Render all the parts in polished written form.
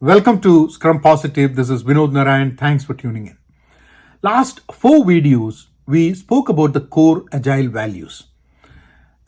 Welcome to Scrum Positive. This is Vinod Narayan. Thanks for tuning in. Last 4 videos, we spoke about the core Agile values.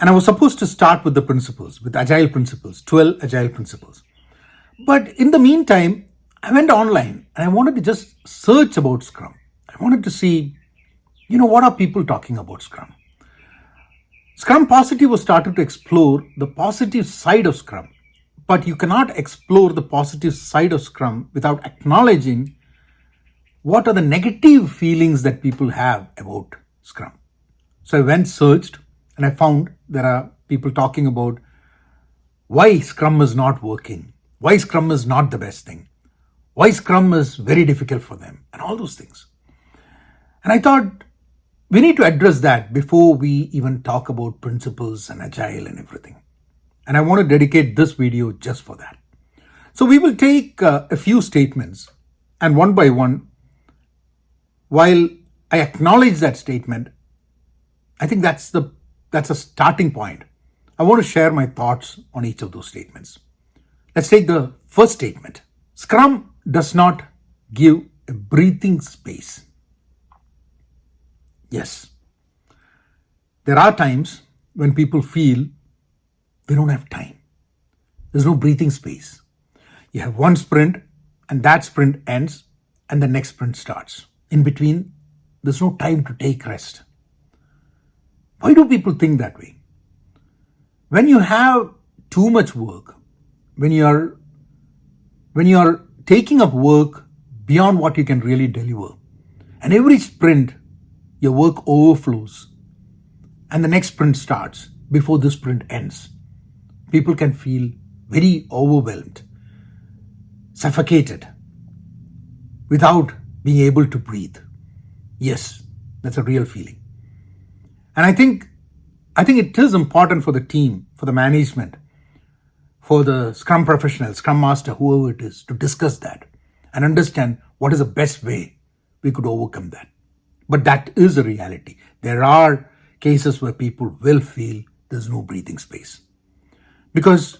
And I was supposed to start with the principles, with Agile principles, 12 Agile principles. But in the meantime, I went online and I wanted to just search about Scrum. I wanted to see, what are people talking about Scrum? Scrum Positive was started to explore the positive side of Scrum. But you cannot explore the positive side of Scrum without acknowledging what are the negative feelings that people have about Scrum. So I went searched and I found there are people talking about why Scrum is not working, why Scrum is not the best thing, why Scrum is very difficult for them, and all those things. And I thought we need to address that before we even talk about principles and Agile and everything. And I want to dedicate this video just for that. So we will take a few statements and one by one, while I acknowledge that statement, I think that's a starting point. I want to share my thoughts on each of those statements. Let's take the first statement. Scrum does not give a breathing space. Yes, there are times when people feel we don't have time. There's no breathing space. You have one sprint and that sprint ends and the next sprint starts. In between, there's no time to take rest. Why do people think that way? When you have too much work, when you're taking up work beyond what you can really deliver, and every sprint your work overflows and the next sprint starts before the sprint ends, people can feel very overwhelmed, suffocated, without being able to breathe. Yes, that's a real feeling. And I think it is important for the team, for the management, for the Scrum professional, Scrum Master, whoever it is, to discuss that and understand what is the best way we could overcome that. But that is a reality. There are cases where people will feel there's no breathing space. Because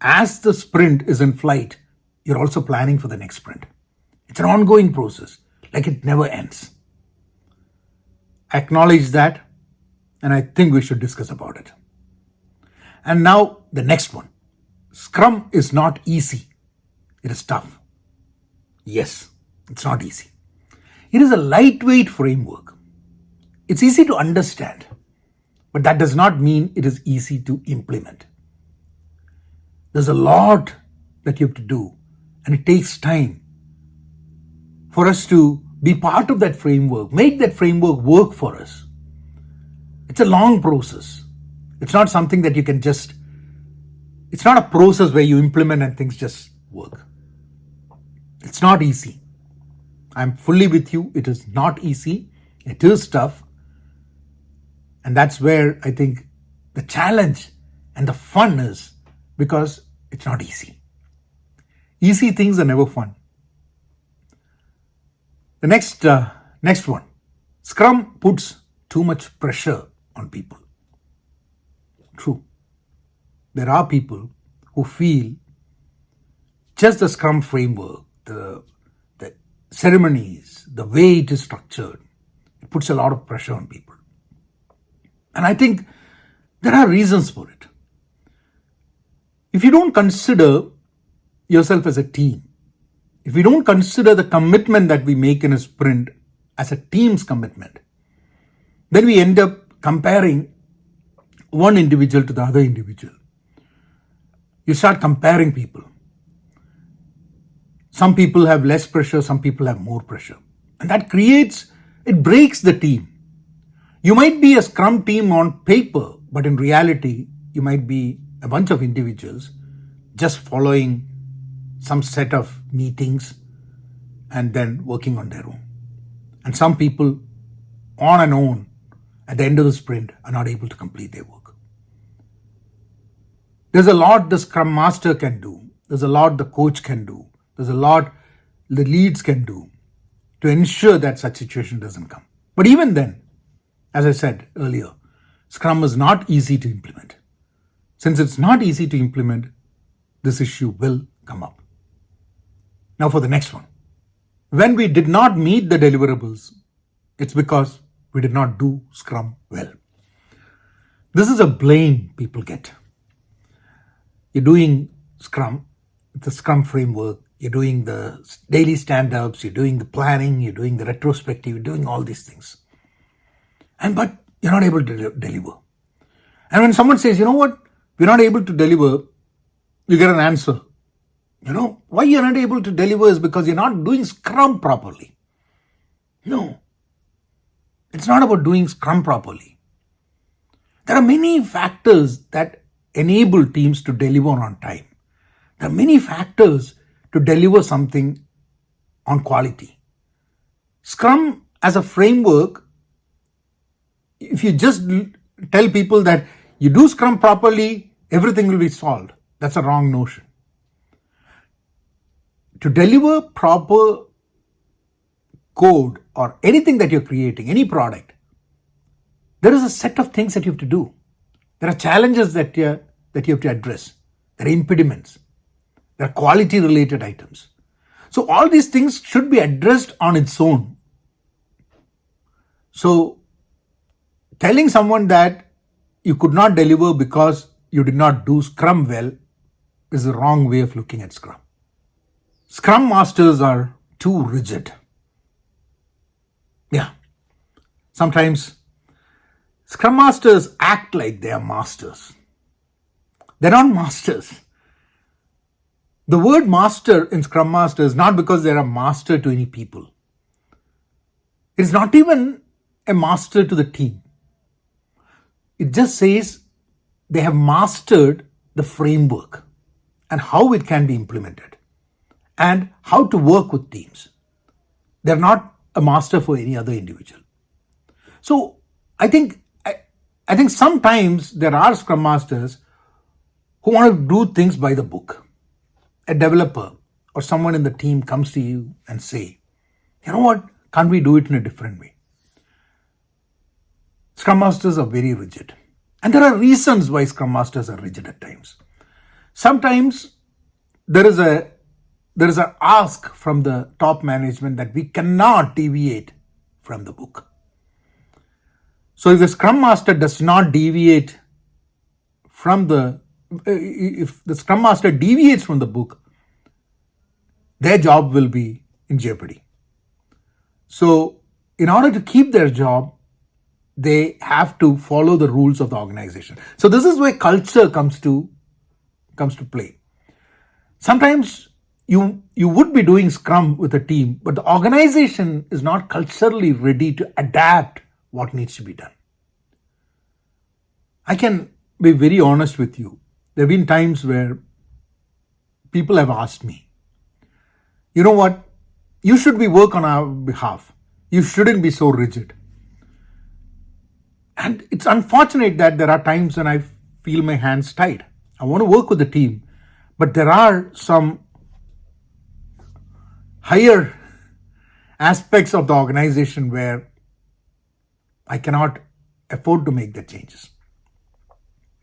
as the sprint is in flight, you're also planning for the next sprint. It's an ongoing process, like it never ends. I acknowledge that, and I think we should discuss about it. And now the next one. Scrum is not easy. It is tough. Yes, it's not easy. It is a lightweight framework. It's easy to understand, but that does not mean it is easy to implement. There's a lot that you have to do, and it takes time for us to be part of that framework, make that framework work for us. It's a long process. It's not something that you can it's not a process where you implement and things just work. It's not easy. I'm fully with you. It is not easy. It is tough. And that's where I think the challenge and the fun is, because it's not easy. Easy things are never fun. The next one. Scrum puts too much pressure on people. True. There are people who feel just the Scrum framework, the ceremonies, the way it is structured, it puts a lot of pressure on people. And I think there are reasons for it. If you don't consider yourself as a team, if we don't consider the commitment that we make in a sprint as a team's commitment, then we end up comparing one individual to the other individual. You start comparing people. Some people have less pressure, some people have more pressure. And that it breaks the team. You might be a Scrum team on paper, but in reality, you might be a bunch of individuals just following some set of meetings and then working on their own. And some people on and on at the end of the sprint are not able to complete their work. There's a lot the Scrum Master can do. There's a lot the coach can do. There's a lot the leads can do to ensure that such situation doesn't come. But even then, as I said earlier, Scrum is not easy to implement. Since it's not easy to implement, this issue will come up. Now for the next one. When we did not meet the deliverables, it's because we did not do Scrum well. This is a blame people get. You're doing Scrum, the Scrum framework, you're doing the daily stand-ups, you're doing the planning, you're doing the retrospective, you're doing all these things. But you're not able to deliver. And when someone says, you know what, we're not able to deliver, you get an answer. Why you're not able to deliver is because you're not doing Scrum properly. No, it's not about doing Scrum properly. There are many factors that enable teams to deliver on time. There are many factors to deliver something on quality. Scrum as a framework, if you just tell people that you do Scrum properly, everything will be solved. That's a wrong notion. To deliver proper code or anything that you're creating, any product, there is a set of things that you have to do. There are challenges that you have to address. There are impediments. There are quality related items. So all these things should be addressed on its own. So telling someone that you could not deliver because you did not do Scrum well is the wrong way of looking at Scrum. Scrum Masters are too rigid. Yeah. Sometimes Scrum Masters act like they are masters. They're not masters. The word master in Scrum Master is not because they're a master to any people. It's not even a master to the team. It just says they have mastered the framework and how it can be implemented and how to work with teams. They're not a master for any other individual. So I think sometimes there are Scrum Masters who want to do things by the book. A developer or someone in the team comes to you and say, you know what, can't we do it in a different way? Scrum Masters are very rigid. And there are reasons why Scrum Masters are rigid at times. Sometimes there is an ask from the top management that we cannot deviate from the book. So if the Scrum Master does not deviate if the Scrum Master deviates from the book, their job will be in jeopardy. So in order to keep their job, they have to follow the rules of the organization. So this is where culture comes to play. Sometimes you would be doing Scrum with a team, but the organization is not culturally ready to adapt what needs to be done. I can be very honest with you. There have been times where people have asked me, you know what, you should be work on our behalf. You shouldn't be so rigid. And it's unfortunate that there are times when I feel my hands tied. I want to work with the team, but there are some higher aspects of the organization where I cannot afford to make the changes.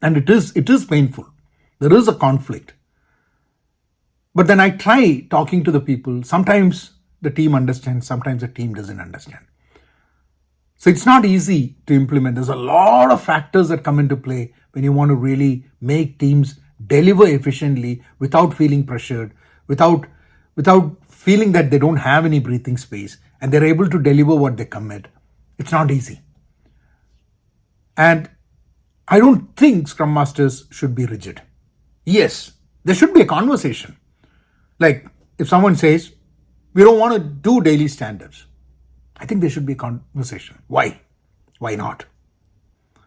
And it is painful. There is a conflict. But then I try talking to the people. Sometimes the team understands, sometimes the team doesn't understand. So it's not easy to implement. There's a lot of factors that come into play when you want to really make teams deliver efficiently without feeling pressured, without feeling that they don't have any breathing space and they're able to deliver what they commit. It's not easy. And I don't think Scrum Masters should be rigid. Yes, there should be a conversation. Like if someone says, we don't want to do daily stand-ups, I think there should be a conversation. Why? Why not?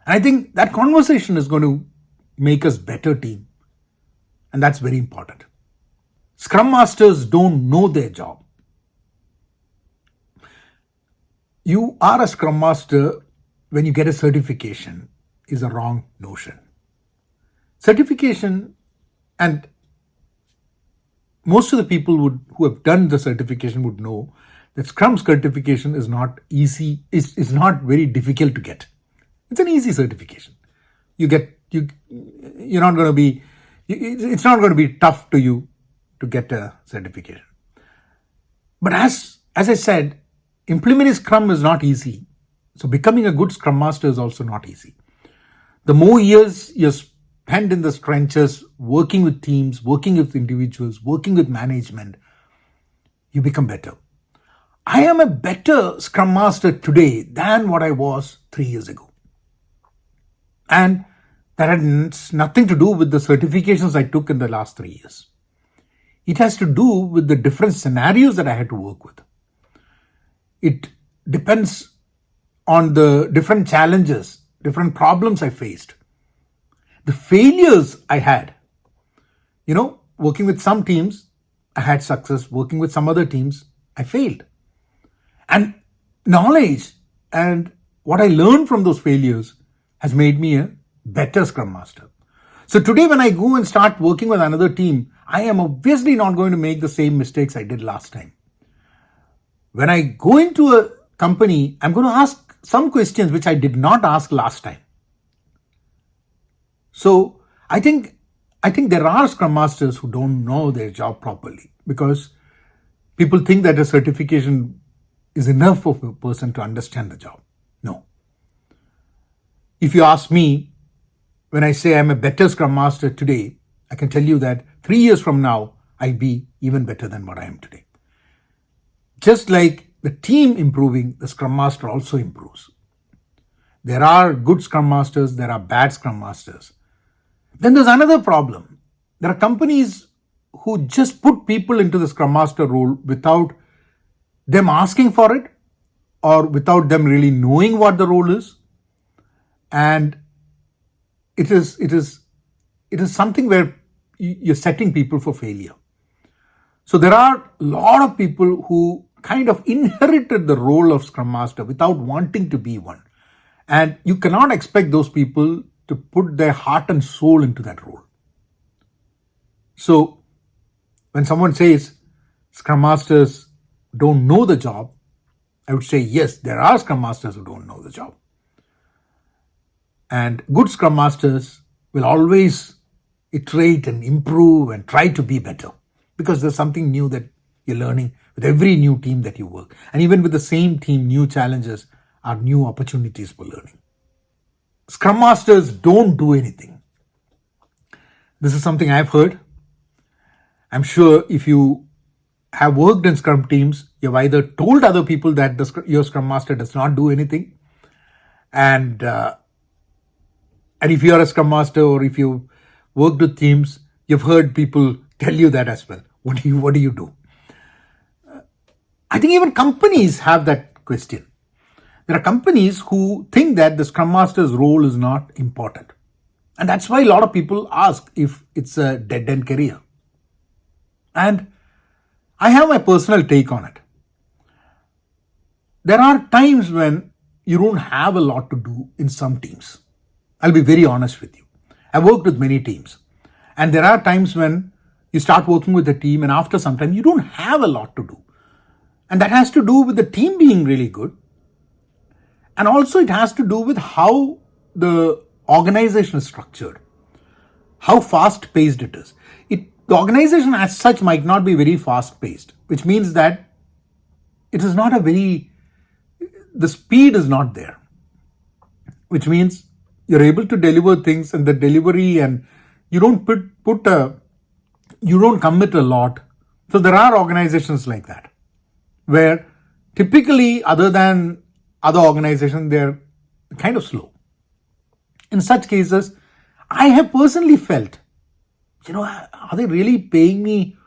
And I think that conversation is going to make us better team. And that's very important. Scrum Masters don't know their job. You are a Scrum Master when you get a certification is a wrong notion. Certification, and most of the people who have done the certification would know that Scrum certification is not easy, is not very difficult to get. It's an easy certification. It's not going to be tough to you to get a certification. But as I said, implementing Scrum is not easy. So becoming a good Scrum Master is also not easy. The more years you spend in the trenches, working with teams, working with individuals, working with management, you become better. I am a better Scrum Master today than what I was 3 years ago. And that has nothing to do with the certifications I took in the last 3 years. It has to do with the different scenarios that I had to work with. It depends on the different challenges, different problems I faced, the failures I had. Working with some teams, I had success. Working with some other teams, I failed. And knowledge and what I learned from those failures has made me a better Scrum Master. So today, when I go and start working with another team, I am obviously not going to make the same mistakes I did last time. When I go into a company, I'm going to ask some questions which I did not ask last time. So I think there are Scrum Masters who don't know their job properly, because people think that a certification is enough of a person to understand the job. No. If you ask me, when I say I'm a better Scrum Master today, I can tell you that 3 years from now, I'll be even better than what I am today. Just like the team improving, the Scrum Master also improves. There are good Scrum Masters, there are bad Scrum Masters. Then there's another problem. There are companies who just put people into the Scrum Master role without them asking for it, or without them really knowing what the role is. And it is something where you're setting people for failure. So there are a lot of people who kind of inherited the role of Scrum Master without wanting to be one. And you cannot expect those people to put their heart and soul into that role. So when someone says Scrum Masters don't know the job, I would say, yes, there are Scrum Masters who don't know the job. And good Scrum Masters will always iterate and improve and try to be better, because there's something new that you're learning with every new team that you work. And even with the same team, new challenges are new opportunities for learning. Scrum Masters don't do anything. This is something I've heard. I'm sure if you have worked in Scrum teams, you've either told other people that your Scrum Master does not do anything. And if you're a Scrum Master, or if you worked with teams, you've heard people tell you that as well. What do you do? I think even companies have that question. There are companies who think that the Scrum Master's role is not important. And that's why a lot of people ask if it's a dead-end career. And I have my personal take on it. There are times when you don't have a lot to do in some teams. I'll be very honest with you. I've worked with many teams. And there are times when you start working with a team, and after some time, you don't have a lot to do. And that has to do with the team being really good. And also it has to do with how the organization is structured, how fast-paced it is. The organization as such might not be very fast-paced, which means that it is not the speed is not there, which means you're able to deliver things, and the delivery, and you don't you don't commit a lot. So there are organizations like that, where typically, other than other organizations, they're kind of slow. In such cases, I have personally felt, are they really paying me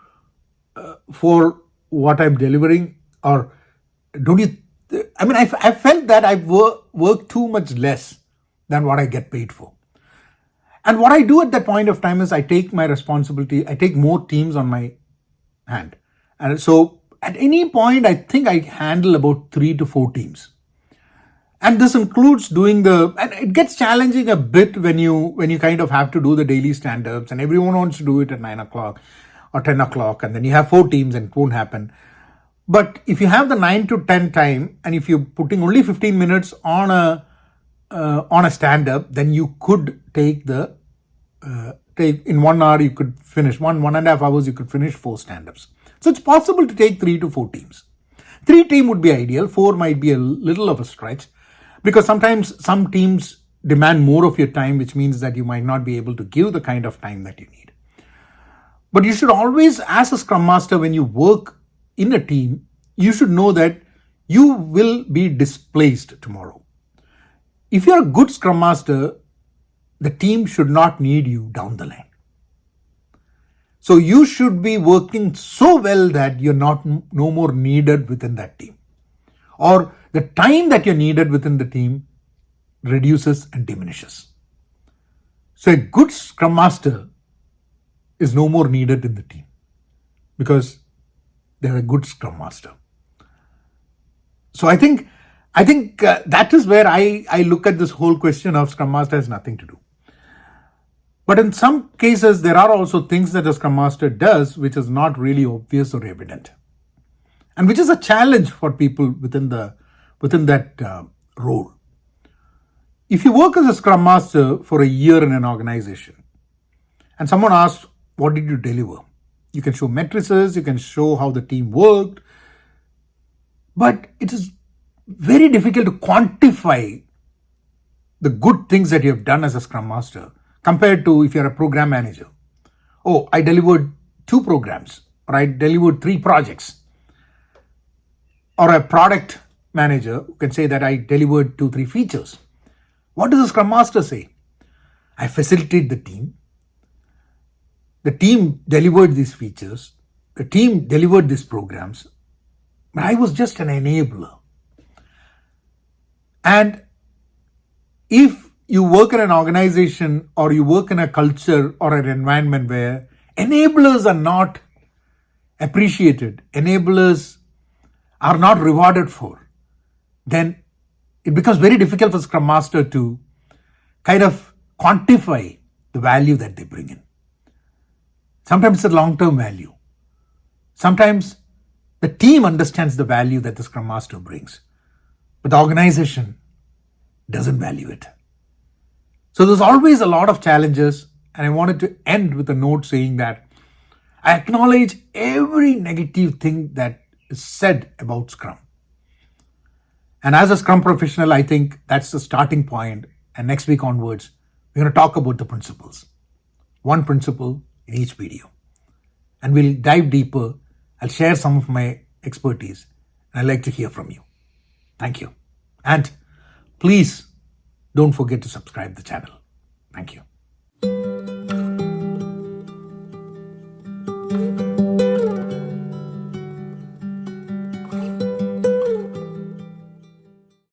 for what I'm delivering? Or I felt that I've worked too much less than what I get paid for. And what I do at that point of time is I take my responsibility, I take more teams on my hand. And so at any point, I think I handle about 3 to 4 teams. And this includes and it gets challenging a bit when you kind of have to do the daily stand-ups, and everyone wants to do it at 9 o'clock or 10 o'clock, and then you have 4 teams and it won't happen. But if you have the 9 to 10 time, and if you're putting only 15 minutes on a stand-up, then you could take in 1 hour, you could finish 1.5 hours, you could finish 4 stand-ups. So it's possible to take 3 to 4 teams. 3 team would be ideal. 4 might be a little of a stretch because sometimes some teams demand more of your time, which means that you might not be able to give the kind of time that you need. But you should always, as a Scrum Master, when you work in a team, you should know that you will be displaced tomorrow. If you're a good Scrum Master, the team should not need you down the line. So you should be working so well that you're no more needed within that team. Or the time that you're needed within the team reduces and diminishes. So a good Scrum Master is no more needed in the team because they're a good Scrum Master. So I think that is where I look at this whole question of Scrum Master has nothing to do. But in some cases, there are also things that a Scrum Master does which is not really obvious or evident, and which is a challenge for people within that role. If you work as a Scrum Master for a year in an organization, and someone asks, "What did you deliver?" You can show matrices, you can show how the team worked, but it is very difficult to quantify the good things that you have done as a Scrum Master compared to if you're a program manager. Oh, I delivered 2 programs, or I delivered 3 projects. Or a product manager who can say that I delivered 2-3 features. What does a Scrum Master say? I facilitate the team. The team delivered these features. The team delivered these programs. But I was just an enabler. And if you work in an organization or you work in a culture or an environment where enablers are not appreciated, enablers are not rewarded for, then it becomes very difficult for Scrum Master to kind of quantify the value that they bring in. Sometimes it's a long-term value. Sometimes the team understands the value that the Scrum Master brings, but the organization doesn't value it. So there's always a lot of challenges, and I wanted to end with a note saying that I acknowledge every negative thing that is said about Scrum. And as a Scrum professional, I think that's the starting point. And next week onwards, we're going to talk about the principles. One principle in each video. And we'll dive deeper. I'll share some of my expertise. And I'd like to hear from you. Thank you. And please don't forget to subscribe the channel. Thank you.